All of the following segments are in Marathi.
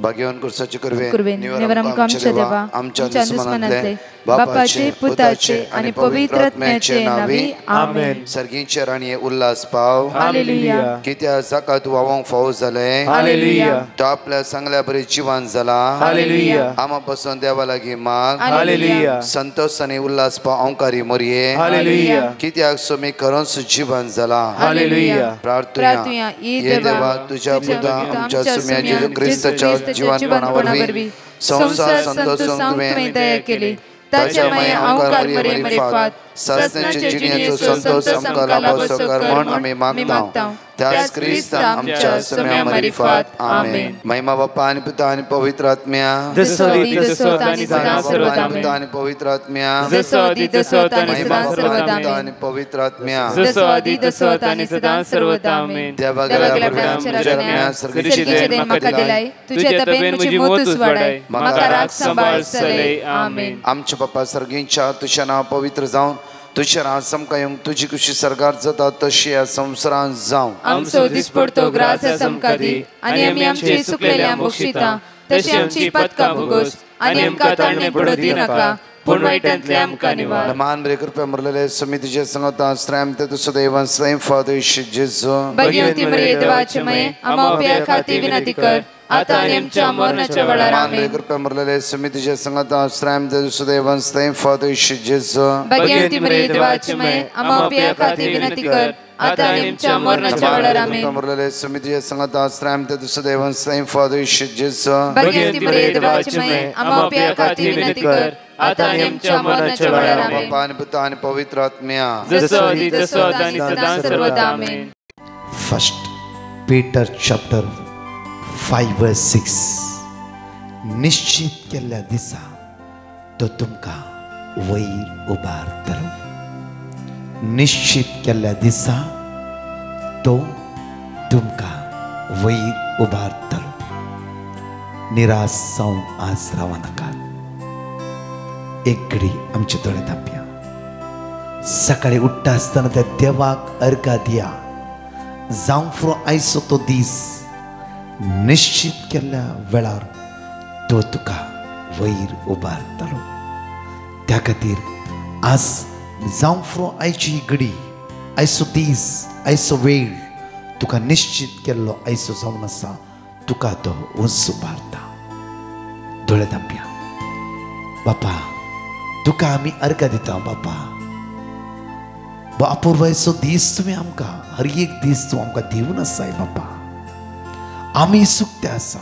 भाग्यवान कुर्साचे कुर्वेन निवरम आमच्या देवा आमच्या दुश्मनांतले बापाचे पुताचे आणि पवित्र आत्म्याचे नावी आमेन. सर्गींचे राणी उल्हास पाव हालेलुया. कित्या जाका तू वावंक फावो जाले हालेलुया. तो आपल्या चांगल्या बरी जिवान जाला हालेलुया. आमा पासून देवा लागीं माग हालेलुया. संतोष आणि उल्हास पाव अंकारी मोरये हालेलुया. कित्याक सोमी करून जिवान जाला हालेलुया. प्रार्थना ये देवा तुझ्या पुता आमच्या सुम्या जेजू ख्रिस्ताच्या जीवनपणावरवी संसार संतोषांक तुवें दया केली. ताच्या माया अंकार मरे मरे फात सासण्याच्या जिण्याचो संतोष आमकां लाभो कर म्हण आमी मागता. त्याच ख्रिस्त आमच्या सुम्या मरी फात. आमेन. महिमा बाप्पा आणि पिता आणि पवित्र आत्म्या जसो आणि सदा सर्वदा पिता आणि पवित्र आत्म्या जसो आणि सदा सर्वदा आणि पवित्र आत्म्या जसो आणि सदा सर्वदा आमेन. देवागला प्रार्थना सर्गीचे देन म्हाका दिलाय तुझे तबेन म्हजी मोतूच वाडाय म्हाका राख सांभाळ सलय. आमेन. आमच्या बाप्पा सर्गींच्या तुझे नाव पवित्र जावन तुझे नाव समका येवंक तुझी खुशी सरकार जाता तशी ह्या संवसारांत जावं. आमचो दिसपडतो ग्रास समका दी आनी आमी आमची सुकलेल्या बक्षिता तशी आमची पदकां भोगोस आनी आमकां ताणणे पडू दी नाका पूण वायटांतले आमकां निवार. मान बरे कृपया मरलेले समितीचे संगता श्रम ते तुझं देवान स्वयं फादर जेजू भगवती मरिये देवाचे मये आम्हा उपया खाती विनंती कर आता आणि आमच्या मरणाच्या वेळार. आमेन. कृपया मरलेले समितीचे संगता श्रम ते तुझं देवान स्वयं फादर जेजू भगवती मरिये देवाचे मये आम्हा उपया खाती विनंती कर आता आणि आमच्या मरणाच्या वेळार. आमेन. मरलेले समितीचे संगता श्रम ते तुझं देवान स्वयं फादर जेजू भगवती मरिये देवाचे मये आम्हा उपया खाती विनंती कर आता आणि आमच्या मरणाच्या वेळार. आमेन. बाप्पा आणि पिता आणि पवित्र आत्म्या जसो आणि सदा सर्वदा. आमेन. फर्स्ट पीटर चॅप्टर 5:6 निश्चित केल्ल्या दिसा तो तुमकां वयर उबारतलो. निश्चित केल्ल्या दिसा तो तुमकां वयर उबारतलो. निराश जावन आज रावा नाकात. एक घडी आमचे दोळे धांपया. सकाळी उठ्ठा आसतना त्या देवाक अर्घा दिया. जावं फुरो आयचो तो दीस निश्चित केल्ल्या वेळार तो तुका वयर उबारतलो. त्या खातीर आज जावं फुरो आयची घडी आयचो दीस आयचो वेळ तुका निश्चित केल्लो आयचो जावन आसा तुका तो उंच उबारता. दोळे धांपया. बापा तुका आमी अर्घा दिता. बापा अपूर्वायचो दीस तुवें आमकां हर एक दीस तूं आमकां दिवन आसाय. बापा आमी सुकते आसा.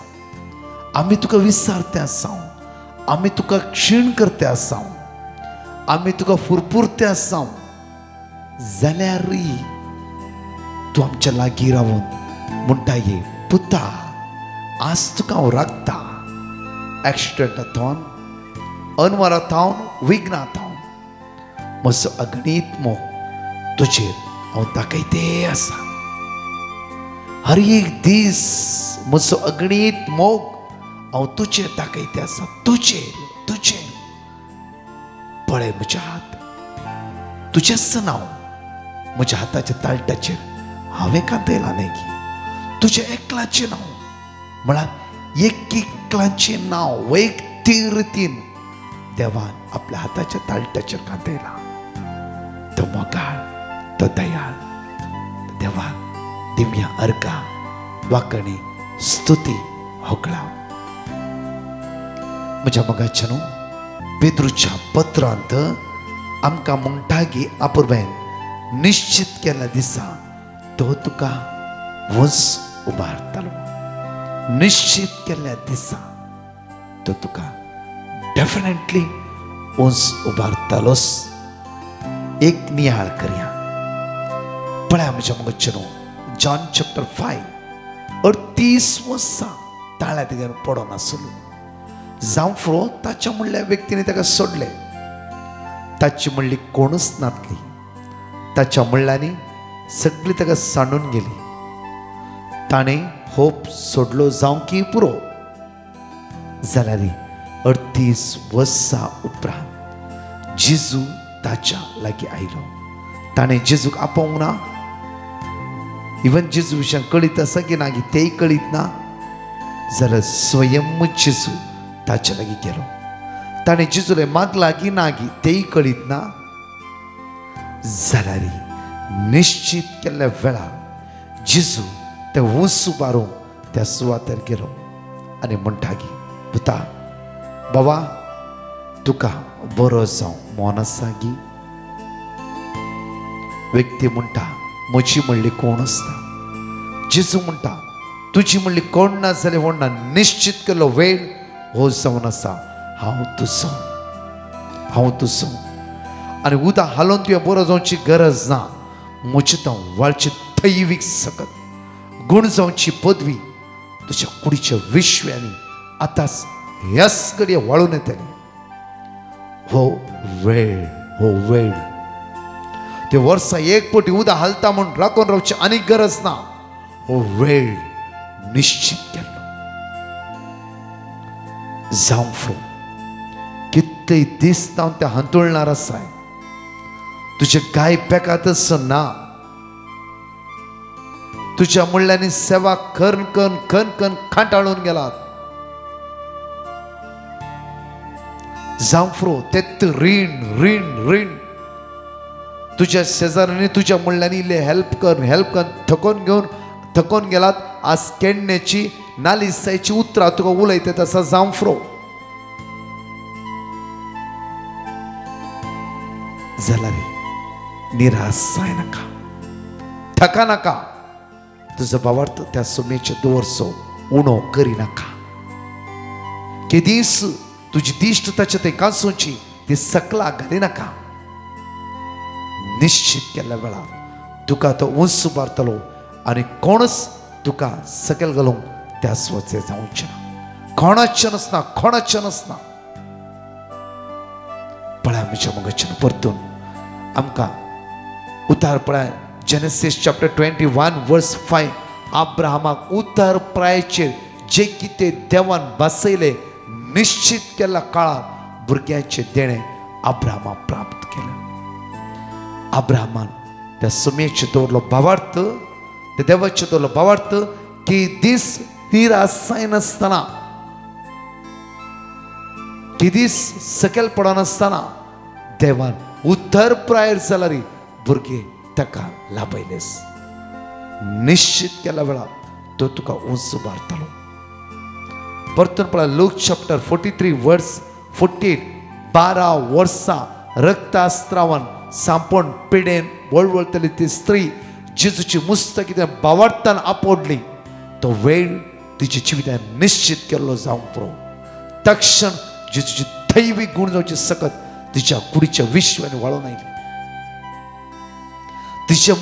आमी तुका विसारते आसा. आमी तुका क्षीण करते आसा. आमी तुका फुरफुरते आसा जाल्यारय तूं आमच्या लागीं रावून म्हणटा ये पुता आज तुका हांव राखता. एक्सिडेंटांत अनवरांत विघ्नांत म्हजो अगणीत मोग तुजेर हांव दाखयते आसा. हर एक दीस म्हजो अगणीत मोग हांव तुजेर दाखयते आसा. तुजेर पळय म्हजे हात तुजेच नांव म्हज्या हाताच्या ताळटाचेर हांवें कांतयलां न्ही की तुजें एकलाचें नांव म्हळ्यार एकलाचें नांव वैयक्तीक रितीन देवान आपल्या हाताच्या ताळटाचेर कांतयलां. तो मोगाळ तो दयाळ देवाक दिव्या अर्घा वाकणी स्तुती होकळाव. म्हज्या मोगाच्या न्हू पेद्रूच्या पत्रांत आमकां म्हणटा की अपूर्वेन निश्चित केल्ल्या दिसा तो तुका वंस उबारतलो. निश्चित केल्ल्या दिसा तो तुका डेफिनेटली वंस उबारतलोस. एक नियाळ करया. पळया म्हज्या मोगाच्या न्हू जॉन चॅप्टर 5 38 वर्सां ताळ्या तिगेर पडोन आसलो. जावं फुरो ताच्या म्हणल्या व्यक्तीने ताका सोडले. ताची म्हणली कोणूच नातली. ताच्या म्हणल्यानी सगळी ताका सांडून गेली. ताणें होप सोडलो जावं की पुरो जाल्यार 38 वर्सां उपरांत जेजू ताच्या लागीं आयलो. ताणें जेजूक आपोवंक ना. इवन जेजू विशयान कळीत आसा की ना की तेय कळीत ना. जाल्यार स्वयं जेजू ताचे लागीं गेलो. ताणें जेजूले मागला की नागी तेय कळीत ना, जाल्यार निश्चित केल्ल्या वेळार जेजू ते ऊस उबारून त्या सुवातेर गेलो आनी म्हणटा की पुता बाबा तुका बरो जावं मोन आसा गी. व्यक्ती म्हणटा म्हजी म्हणली कोण आसता. जेजू म्हणटा तुजी म्हणली कोण ना जाल्यार कोण ना, निश्चित केल्लो वेळ हो जावन आसा. हांव तुजो आनी उदक हालोवन तुवें बरो जावची गरज ना. म्हजें तो वाळची दैवीक सकत गुण जावची पदवी तुज्या कुडीच्या विश्व्यांनी आतांच ह्याच घडये वाळून येतली. हो वेळ ते वर्सा एक पटी उदक हालता म्हूण राखून रावची आनी गरज ना. हो वेळ निश्चित केल्लो जावं फुडें. कितलेय दीस जावन ते हांतुळणार आसाय. तुजे गाय पेकातच ना. तुझ्या मुळ्यांनी सेवा करून खांटाळून गेलात. जांफ्रो तेत रीण तुझ्या शेजाऱ्यांनी तुझ्या मुळ्यांनी इल्ले हेल्प कर थकोन गेलात. आज केन्नेची नालिसायची उतरां तुका उलयतात आसा जांफ्रो. जाल्यार निराश जाय नाका, थका नाका. तुजो भावार्थ त्या सुमेचे दवरसो उणो करी नाका. केदीस तुजी दिश्ट ताचे ते कांसूची ती सकला घाली नाका. निश्चित केल्ल्या वेळार तुका तो उंच उबारतलो आनी कोणच तुका सकयल घालूंक त्या स्वचे जावचे ना. कोणाचें नसना. पळय म्हज्या मगच्यान परतून आमकां उतार पळय जेनेसीस चॅप्टर 21 वर्स 5. अब्राहमाक उतार प्रायेचेर जे कितें देवान बसयले निश्चित केल्ल्या काळार भुरग्यांचे देणे अब्राहमाक प्राप्त केले. अब्राहमान त्या सुमेचे दवरलो भावार्थ, त्या देवाचे दवरलो भावार्थ की दीस निराशाय नासतना, की दीस सकयल पडनासतना देवान उतर प्रायर जाल्यार भुरगे ताका लाभयलेस. निश्चित केल्या वेळार तो तुका उंच उबारतलो. परतून पळय लूक चॅप्टर 43 वर्स 48. 12 वर्सां रक्तास्त्रावान सांपोण पिडेन वळवळतली ती स्त्री जेजूची मुस्त कितें भावार्थान आपोडली. तो वेळ तिच्या जिवितान निश्चित केल्लो जावंक पुरो. तक्षण जेजूची दैवीक गुण जावची सकत तिच्या कुडीच्या विश्वानी वाळून आयली. तिच्या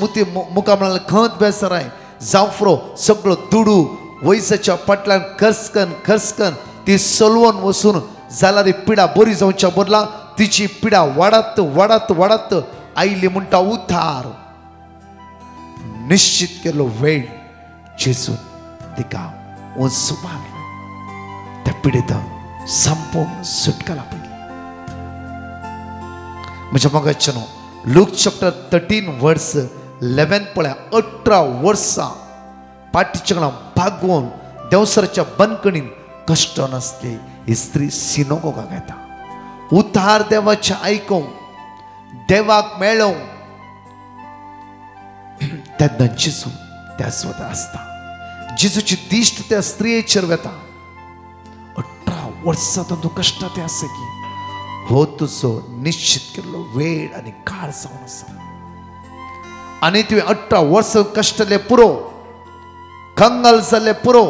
मुखामळान खंत बेसाराय जावफ्रो सगळो दुडू वयसाच्या फाटल्यान खर्सकन ती सलवून वचून जाल्यार पिडा बरी जावच्या बदला तिची पिडा वाडत आयली म्हणटा उद्धार. निश्चित केलो वेळ जेजून तिका उंच उबारलो. त्या पिडेत संपूर्ण सुटका लाभली. म्हज्या मोगाच्यानो लूक चॅप्टर 13 वर्स 11 पळय. 18 वर्सां पाठीच्या भागवून देवसराच्या बंदकणीन कश्ट नासली ही स्त्री सिनोगोगाक येता. उद्धार देवाचे आयकूंक देवाक मेळोवंक तेन्ना जेजू त्या स्वता आसता. जेजूची दिश्ट त्या स्त्रियेचेर वता. 18 वर्सां तूं कश्ट ते आसा की हो तुजो निश्चित केल्लो वेळ आनी काळ जावन आसा. आनी तुवें 18 वर्सां कश्टले पुरो, कंगाल जाल्ले पुरो,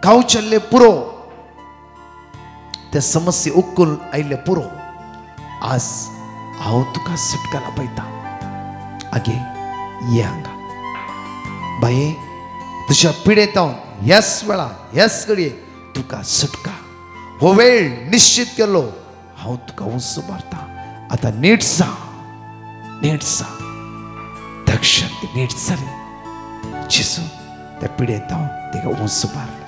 खावचल्ले पुरो, त्या समस्या उकून आयले पुरो. आज हांव तुका सुटका लाभयता. आगे ये हांगा बाये तुज्या पिडेतावन ह्याच वेळा ह्याच घडये तुका सुटका. हो वेळ निश्चित केल्लो हांव तुका उंच उबारता. आतां नीट जा. दक्षण ती नीट जाली. जेजू त्या पिडेतावन तिका उंच उबारलो.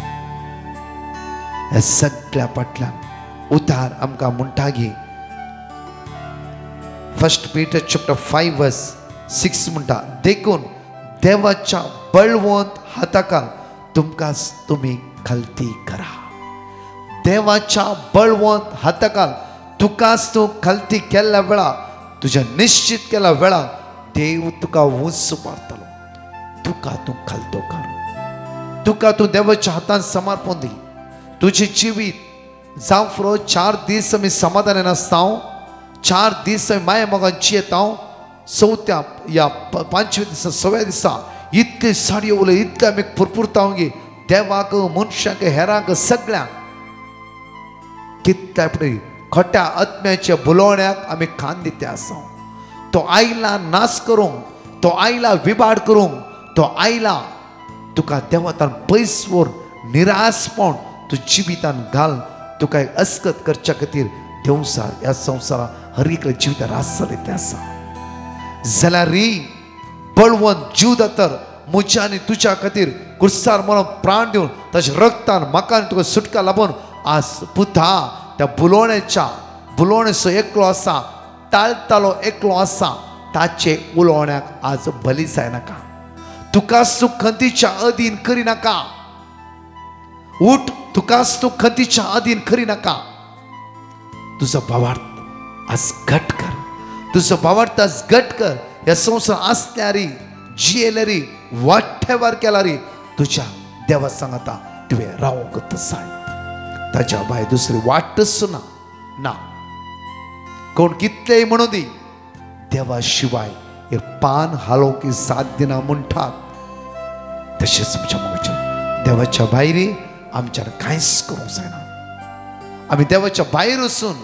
ह्या सगळ्या फाटल्यान उतार आमकां म्हणटा की 1 Peter chapter 5 verse 6 म्हणटा देखून देवाच्या बळवंत हाताखाल तुमी खालती करा. देवाच्या बळवंत हाताखाल तुकाच तू खालती केल्या वेळा, तुझ्या निश्चित केल्या वेळा देव तुका उंच मारतलो. तुका तू खालतो कर, तुका तू देवाच्या हातान समर्पण दी. तुझे जिवीत जावं फुरो 4 दीस मी समाधानी नासतां, 4 दीस माया मोगांची येता. 4थ्या या 5व्या दिसा 6व्या दिसा इतके साडी उलय, इतके आमी फुरफुरता गे देवाक, मनशाक, हेरांक, सगळ्यांक कितल्या फुडें खोट्या आत्म्याच्या बुलोवण्याक आमी कान दिते आसा. तो आयला नाश करूंक, तो आयला विबाड करूंक, तो आयला तुका देवातान पयस व्हर निराशपण तू जिवितान घाल. तुका एक अस्कत करच्या खातीर देवसार ह्या संवसारात हर एक जिवितान आसले ते आसा. जाल्यार री बळवंत जीव दातर म्हज्या आनी तुज्या खातीर कुर्सार मरण प्राण दिवन ताच्या रक्तान म्हाका तुका सुटका लाभून आज पुता त्या बुलोवण्याचो एकलो आसा, टाळतालो एकलो आसा, ताचे उलोवण्याक आज बली जायनाका. तुकाच तू खंतीच्या अधीन करी नाका. उठ, तुकाच तू खंतीच्या अधीन करी नाका. तुझा भावार्थ आज घट कर, तुझा भावार्थ आज घट कर. ह्या संवसार आसल्यारी जियेल्यारी वाटेवार केल्यारी तुझ्या देवा सांगता तुवें रावूंक तसाय. ताच्या भायर दुसरी वाटच ना. कोण कितलेय म्हणू दी, देवा शिवाय एक पान हालोवंक साध्य ना म्हणटात. तशेंच आमच्या मोगाच्या देवाच्या भायरी आमच्यान कांयच करूंक जायना. आमी देवाच्या भायर वचून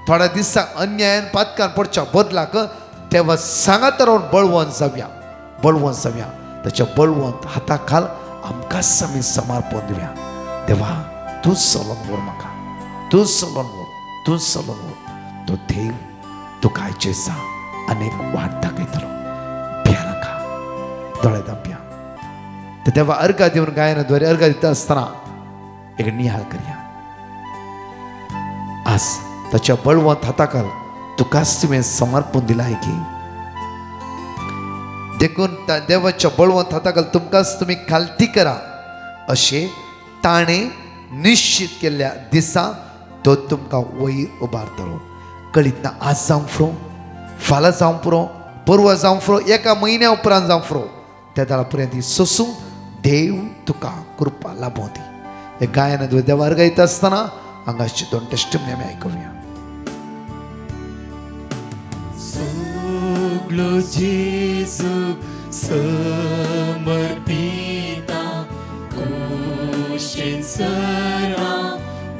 थोड्या दिसाक अन्यायान पातकान पडच्या बदलाक देवा सांगात रावन बळवंत जावया. त्याच्या बळवंत हाताखाल आमकांच आमी समर्पण दिवया. देवा तूंच चलोवन व्हर म्हाका, तूंच चलोवन व्हर. तो देव तुका आयचे दिसा अनेक वाट दाखयतलो. भिया नाका, दोळे धांपया. ते देवा अर्घा दिवन गायनाद्वारे अर्घा दिता आसतना एक नियाळ करया. आज ताच्या बळवंत हाताखाल तुकाच तुवें समर्पण दिलाय की देखून त्या देवाच्या बळवंत हाताखाल तुमकांच तुमी खालती करा अशें ताणें निश्चित केल्ल्या दिसा तो तुमकां वयर उबारतलो. कळीत ना आज जावं फुरो, फाल्यां जावं पुरो, परवा जावं फुरो, एका म्हयन्या उपरांत जावं फुरो, त्या दाळा पर्यंत सोसूंक देव तुका कृपा लाभूं दी. हे गायनाद्वारे देवार गायता आसतना हांगाचे 2 टेस्टिमनी आमी आयकुया. सगलो जेजू समर्पिता कुशीन सरा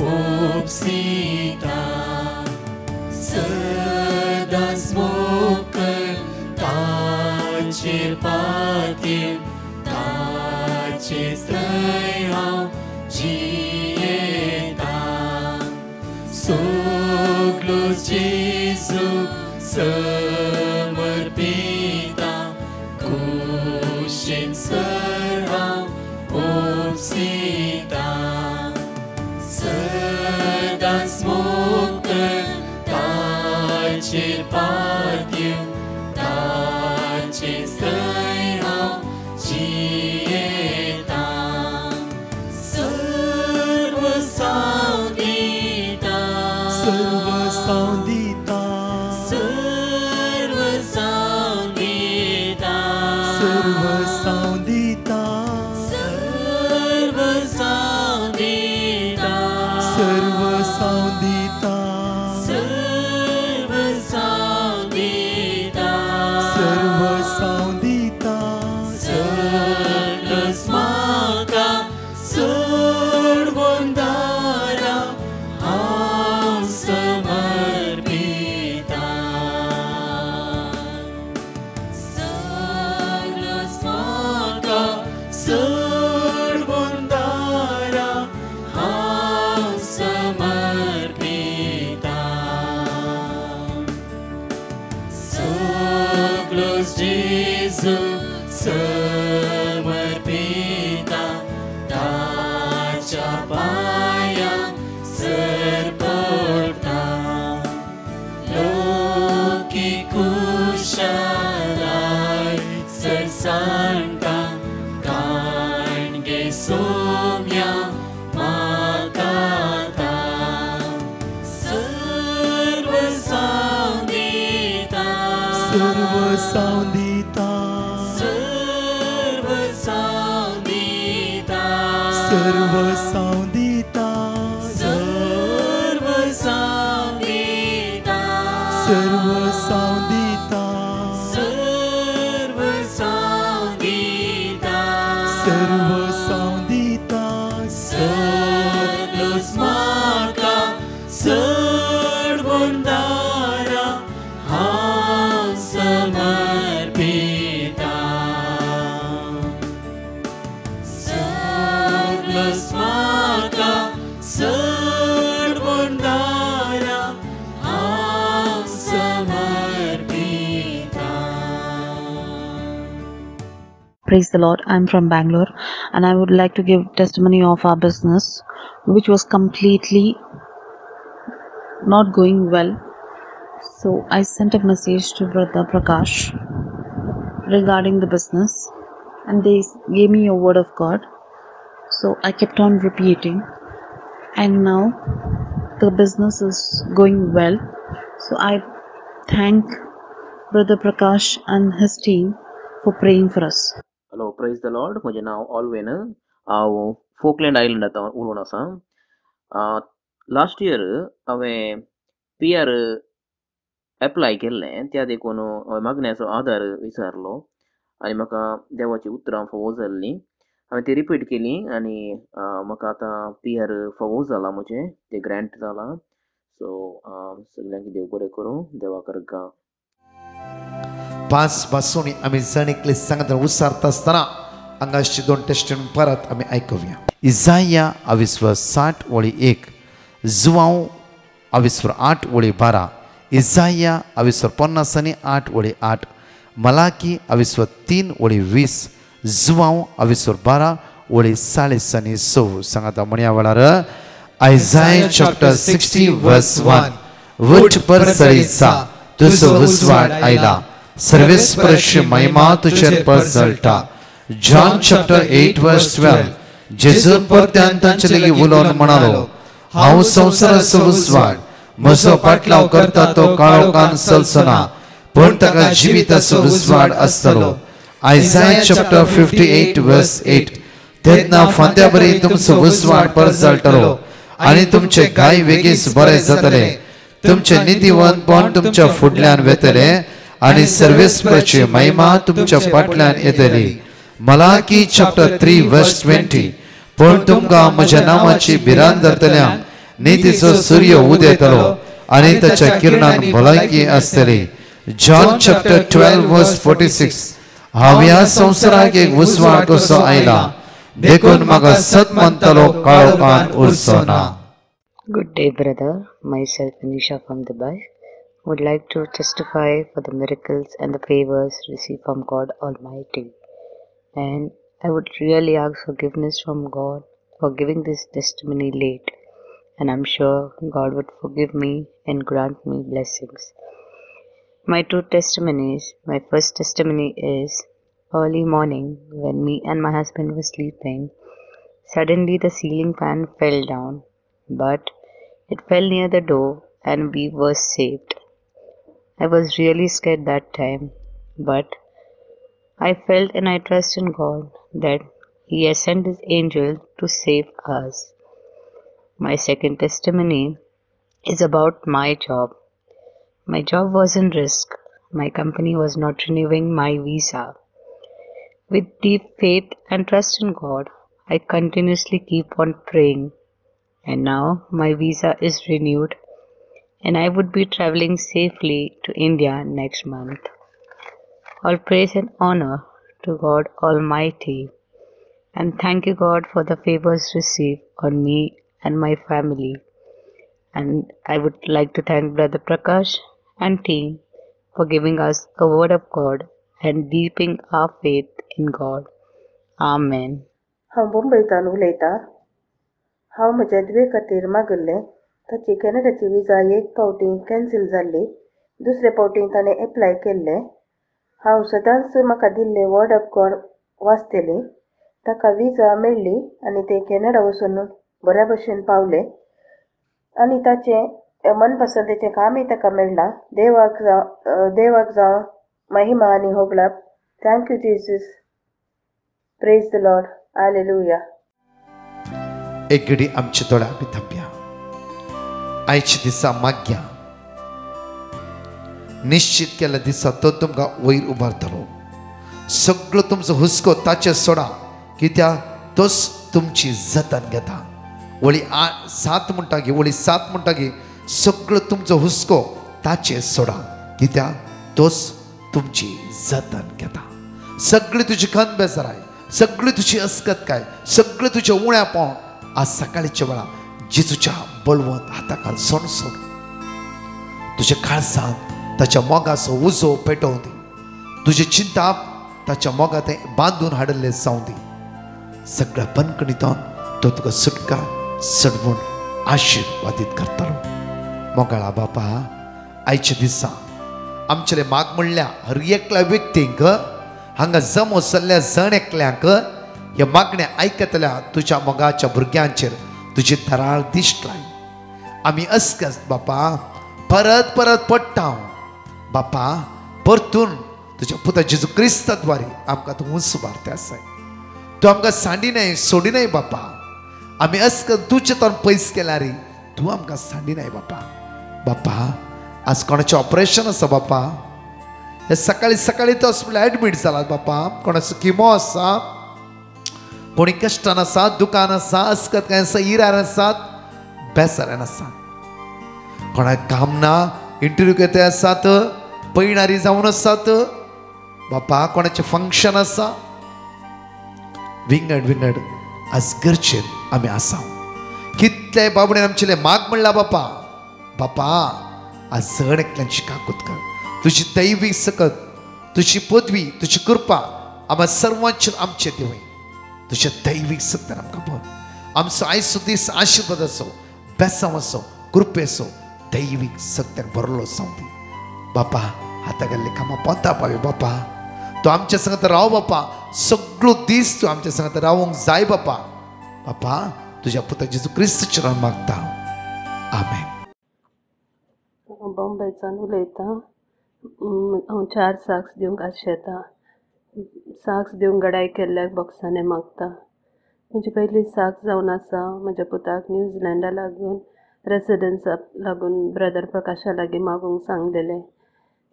ओपसिता. सदांच मोकळ ताचेर पातीर, ताचेर थंय हांव जियेता. सगलो जेजू समर्पिता कुशीन सर हांव ओपसिता. सदांच मोकळ ताचेर पातीर, ताचेर थंय हांव जियेता. सर्व सांदिता, सर्व सांदिता, सर्व सांदिता, सर्व सांदिता, सर्व सांदिता, सर्व सांदिता, सर्व सांदिता, सर्व सांदिता. सगळंच म्हाका सोडून दारा हांव समर्पिता. सगळंच म्हाका सोडून दारा हांव समर्पिता. सगळोच जेजू समर्पिता. ताच्या पांयांक सर पडटा. लोकी कुशालाय सर सांडटा. काणगे सोम्या सर्व सावंदिता सर्व सावंदिता सर्व सावंदिता सर्व सावंदिता सर्व सावंदिता सर्व सावंदिता सर्व सावंदिता सगलोस्माका सर्वोंदारा हांव समर्पिता सगलोस्माका सर्वोंदारा हांव समर्पिता. Praise the Lord. I'm from Bangalore and I would like to give testimony of our business which was completely not going well. So I sent a message to Brother Prakash regarding the business and they gave me a word of God. So I kept on repeating and now the business is going well. So I thank Brother Prakash and his team for praying for us. Hello praise the Lord. म्हजें नांव ऑल्वेन. हांव फोकलँड आयलंड उलोवन आसा. लास्ट इयर हांवें PR एप्लाय केल्लें. त्या देखून हांवें मागण्याचो आधार विचारलो आनी म्हाका देवाची उतरां फावो जाल्लीं. हांवें ती रिपीट केली आनी म्हाका आतां PR फावो जाला म्हजें, तें ग्रँट जालां. सो सगल्यांक देव बरें करूं. देवाक गा. 5 भासोनी आम्ही जणिकले सांगत उसारता असताना अंगाशी 2 टेस्टमेंट परत आम्ही ऐकूया. इसाया 20:60 वळी 1, जुवांव 20:8 वळी 12, इसाया 20:50 वळी 8, मलाकी 20:3 वळी 20, जुवांव 20:12 वळी 40 सांगता म्हणया वेळार Isaiah chapter 60 verse 1. वट पर सरीचा तुझो उजवाड आयला, सर्वेस्परची महिमा तुझेर पसरता. John chapter 8 verse 12. जेजू परत्यान तांचे लागीं उलोवन म्हणालो, हांव संवसाराचो उजवाड, म्हजो पाटलाव करता तो काळोखान चलचना, पूण ताका जिविताचो उजवाड आसतलो. Isaiah chapter 58 verse 8. तेन्ना फांत्या बरी तुमचो उजवाड परजळटलो आनी तुमचे गाय वेगीच बरे जातले. तुमचे निधीवंतपण तुमच्या फुडल्यान वेतले आनी सर्वेस्परची महिमा तुमच्या फाटल्यान येतली. Malachi chapter 3 verse 20. पूण तुमकां म्हज्या नांवाची भिरांत धरतल्यांक नितीचो सूर्य उदेतलो आनी ताच्या किरणान भलायकी आसतली. John chapter 12 verse 46. हांव ह्या संवसाराक एक उजवाड कसो आयला, देखून म्हाका सत म्हणटलो काळोखान उरचो ना. Good day, brother. Myself, Anisha from Dubai, would like to testify for the miracles and the favors received from God Almighty. And I would really ask forgiveness from God for giving this testimony late. And I'm sure God would forgive me and grant me blessings. My two testimonies. My first testimony is early morning when me and my husband were sleeping. Suddenly the ceiling fan fell down, but it fell near the door and we were saved. I was really scared that time, but I felt and I trust in God that He has sent His angel to save us. My second testimony is about my job. My job was in risk. My company was not renewing my visa. With deep faith and trust in God, I continuously keep on praying. And now my visa is renewed and I would be traveling safely to India next month. All praise and honor to God Almighty. And thank you, God, for the favors received on me and my family. And I would like to thank Brother Prakash and team for giving us a word of God and deepening our faith in God. Amen. हांव मुंबयच्यान उलयतां. हांव म्हज्या दुवे खातीर मागल्लें. ताची कॅनडाची विजा एक फावटी कॅन्सील जाल्ली, दुसरे फावटी ताणें एप्लाय केल्लें. हांव सदांच म्हाका दिल्लें वर्ड ऑफ गॉड वाचतलें. ताका विजा मेळ्ळी आनी तें कॅनडा वचून बऱ्या भशेन पावलें आनी ताचें मनपसंदीचें कामूय ताका मेळ्ळां. देवाक जावं महिमा आणि होगलाप. Thank you Jesus. Praise the Lord. Hallelujah. एक घडी आमचे दोळे आमी धांपया. आयच्या दिसा मागया. निश्चित केल्या दिसा तो तुमकां वयर उबारतलो. सगळो तुमचो हुस्को ताचे सोडा, कित्याक तोच तुमची जतन घेता. वळी 7 म्हणटा गे, वळी 7 म्हणटा गे, सगळो तुमचो हुस्को ताचे सोडा, कित्याक तोच तुमची जतन घेता. सगळी तुजी खंत बेजाराय, सगळी तुजी अस्कतकाय, सगळें तुजें उण्यापण आज सकाळच्या वेळा जेजूच्या बळवंत हाताखाल सोड. तुजे काळजांत ताच्या मोगाचो उजो पेटोवन दी. तुजे चिंता ताच्या मोगा ते बांदून हाडले जावं दी. सगळ्या बंदकणीतून तो तुका सुटका सडवून आशिर्वादीत करतलो. मोगाळा बापा, आयच्या दिसा आमचे माग म्हणल्या हर एकल्या व्यक्तींक हांगा जमो सल्ल्या जण एकल्यांक ह्या मागण्या आयकतल्या तुज्या मोगाच्या भुरग्यांचेर तुजी थराळ दिश्ट लाय. आमी अस्कस बापा परत परत पडटा बापा, परतून तुज्या पुता जेजू क्रिस्ताद्वारे आमकां तूं उंचवारते आसाय. तूं आमकां सांडिनाय सोडिनाय बापा. आमी अस्कस तुजे तोंड पयस केल्यार तूं आमकां सांडिनाय बापा. बापा आज कोणाचें ऑपरेशन आसा बापा, हे सकाळी सकाळी तो हॉस्पिटल एडमीट जाला बापा. कोणाचो किमो आसा, कोणी कश्टान आसा, दुकान आसा, अस्कत काय आसा, इरार आसात, बेसारान आसा. कोणाक काम ना, इंटरव्यू घेते आसात, पयणारी जावन आसात बापा. कोणाचें फंक्शन आसा, विंगड आज गरजेन आमी आसा. कितले बाबडे आमचे माग म्हणला बापा. बापा आज जण एकल्यांची काकूत कर. तुजी दैवी सकत, तुजी पदवी, तुजी कृपा आम्हा सर्वांचेर आमचे देवय. तुझ्या दैवीक सत्यान आमकां बोल. आमचो आयचो दीस आशिर्वाद असो, बेसांव असो, कृपे असो, दैवीक सत्यान भरलो जावं दी बापा. हाता गेल्ले कामां पोंता पावे बापा. तूं आमच्या संगत राव बापा. सगळो दीस तूं आमच्या संगत रावूंक जाय बापा. बापा तुज्या पुता जेजू क्रिस्ताचे नांवान मागता, आमेन. बॉम्बेच्यान उलयतां. हांव 4 साक्स दिवंक आशें येता. साक्स दिवंक गडाय केल्ल्याक बॉक्सांनी मागता. म्हजी पयली साक्स जावन आसा म्हज्या पुताक न्यूझिलँडा लागून रेसिडेन्साक लागून ब्रदर प्रकाशा लागीं मागूंक सांगलेलें.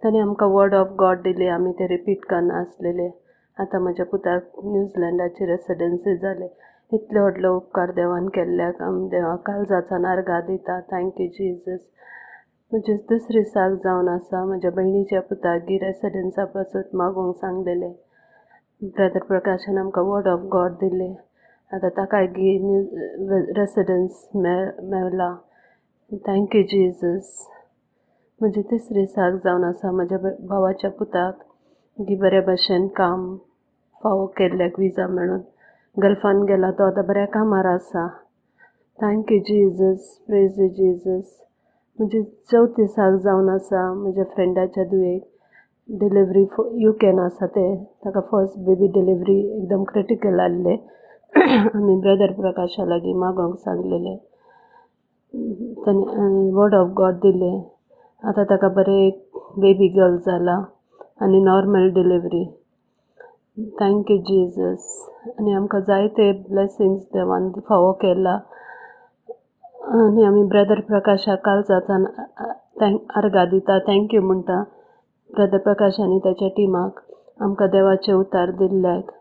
ताणें आमकां वर्ड ऑफ गॉड दिली, आमी ते रिपीट करना आसलेले. आतां म्हज्या पुताक न्यूझिलँडाची रेसिडेन्सी जाले. इतले व्हडलो उपकार देवान केल्ल्याक आमी देवाक काळजाच्यान आर्गां दिता. Thank you Jesus. म्हजी दुसरी साक जावन आसा म्हज्या भयणीच्या पुताक रेसिडेन्सा पासून मागूंक सांगलेले. ब्रदर प्रकाशान आमकां वर्ड ऑफ गॉड दिले. आतां ताकाय रेसिडेन्स मेवला. Thank you Jesus. म्हजी तिसरी साक जावन आसा म्हज्या भावाच्या पुताक बरे भशेन काम फावो केल्ल्याक विजा मेळून गल्फान गेला. तो आतां बऱ्या कामार आसा. Thank you Jesus. Praise you Jesus. म्हजी चवथी साक जावन आसा म्हज्या फ्रेंडाच्या दुयेक डिलिव्हरी UK आसा ते. ताका फर्स्ट बेबी डिलिव्हरी एकदम क्रिटिकल आसले. आमी ब्रदर प्रकाशा लागीं मागोंक सांगलेले. ताणें वर्ड ऑफ गॉड दिले. आतां ताका बरें एक बेबी गर्ल जाला आनी नॉर्मल डिलिव्हरी. Thank you Jesus. आनी आमकां जायते ब्लेसिंग्स देवान फावो केला. आनी आमी ब्रदर प्रकाशाक काळजाच्यान आर्गां दिता. थँक्यू म्हणटा ब्रदर प्रकाश आनी ताच्या टिमाक आमकां देवाचे उतार दिल्ल्याक.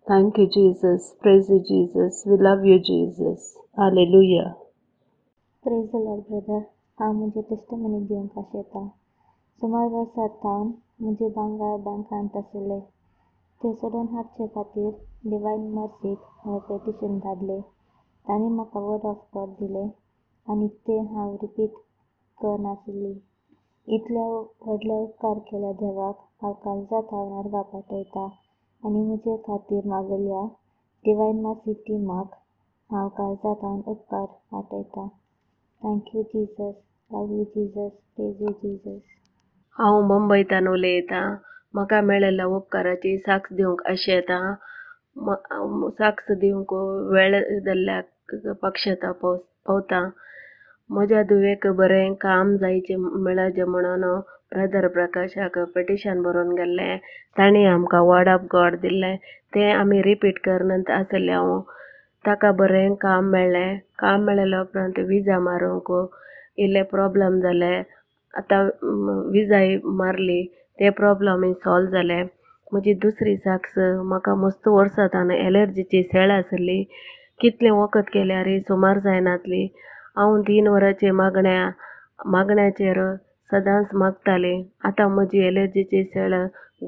Thank you Jesus. Praise you Jesus. We love you Jesus. Hallelujah. Praise the Lord brother. हांव म्हजें टेस्टमनी दिवंक आशेता. सुमार वर्सां सावन म्हजे भांगर बँकांत आशिल्ले. ते सोडून हाडचे खातीर डिवायन मर्सीक हांवें पेटिशन धाडलें. तांणी म्हाका वर्ड ऑफ गॉड दिले आनी ते हांव रिपीट करनाशिल्ली. इतल्या व्हडले उपकार केल्या देवाक हांव काळजांत आर्गां पाठयता आनी म्हजे खातीर मागल्या डिवायन मर्सी टिमाक हांव काळजांत उपकार पाठयता. Thank you Jesus. Love you Jesus. Praise you Jesus. हांव मुंबयच्यान उलयतां. म्हाका मेळिल्ल्या उपकाराची साक्ष दिवंक आशेता. साक्ष दिवंक वेळ जाल्ल्याक पक्षता पावता. म्हज्या दुवेक बरें काम जायचें मेळचें म्हणून ब्रदर प्रकाशाक पिटिशन बरोवन गेल्लें, तांणी आमकां वर्ड ऑफ गॉड दिल्लें तें आमी रिपीट करनंत आसले हांव. ताका बरें काम मेळ्ळें. काम मेळिल्ल्या उपरांत विजा मारूंक इल्ले प्रॉब्लम जाले. आतां विजाय मारली, ते प्रॉब्लमूय सॉल्व जाले. म्हजी दुसरी साक्स, म्हाका मस्त वर्सांतान एलर्जीची सेळ आसली. कितलें वखद केल्यारय सुमार जायनासली. हांव 3 वरांचे मागण्याचेर सदांच मागतालें. आतां म्हजी एलर्जीची सेळ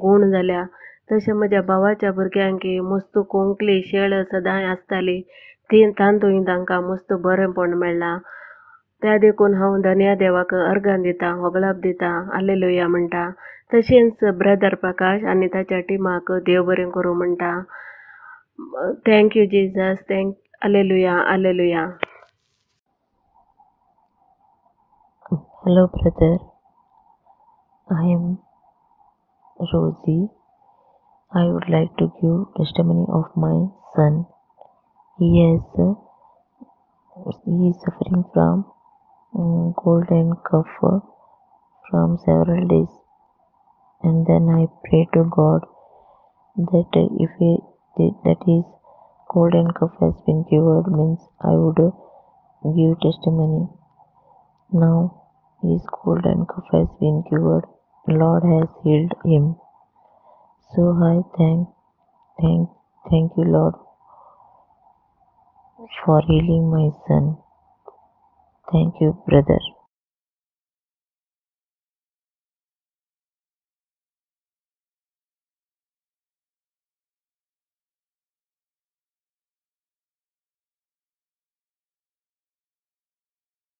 गूण जाल्या. तशें म्हज्या भावाच्या भुरग्यांक मस्त कोंकली शेळ सदांय आसताली. तांतूय तांकां मस्त बरेंपण मेळ्ळां. त्या देखून हांव धन्या देवाक अर्गां दितां, होगळाप दितां, हालेलुया म्हणटा. तशेंच ब्रदर प्रकाश आनी ताच्या टिमाक देव बरें करूं म्हणटा. Thank you Jesus, hallelujah, hallelujah. Hello, brother. I am Rosie. I would like to give testimony of my son. He is suffering from cold and cough from several days. And then I pray to God that if that his cold and cough has been cured, means I would give testimony. Now his cold and cough has been cured. Lord has healed him. So I thank you, Lord, for healing my son. Thank you, brother.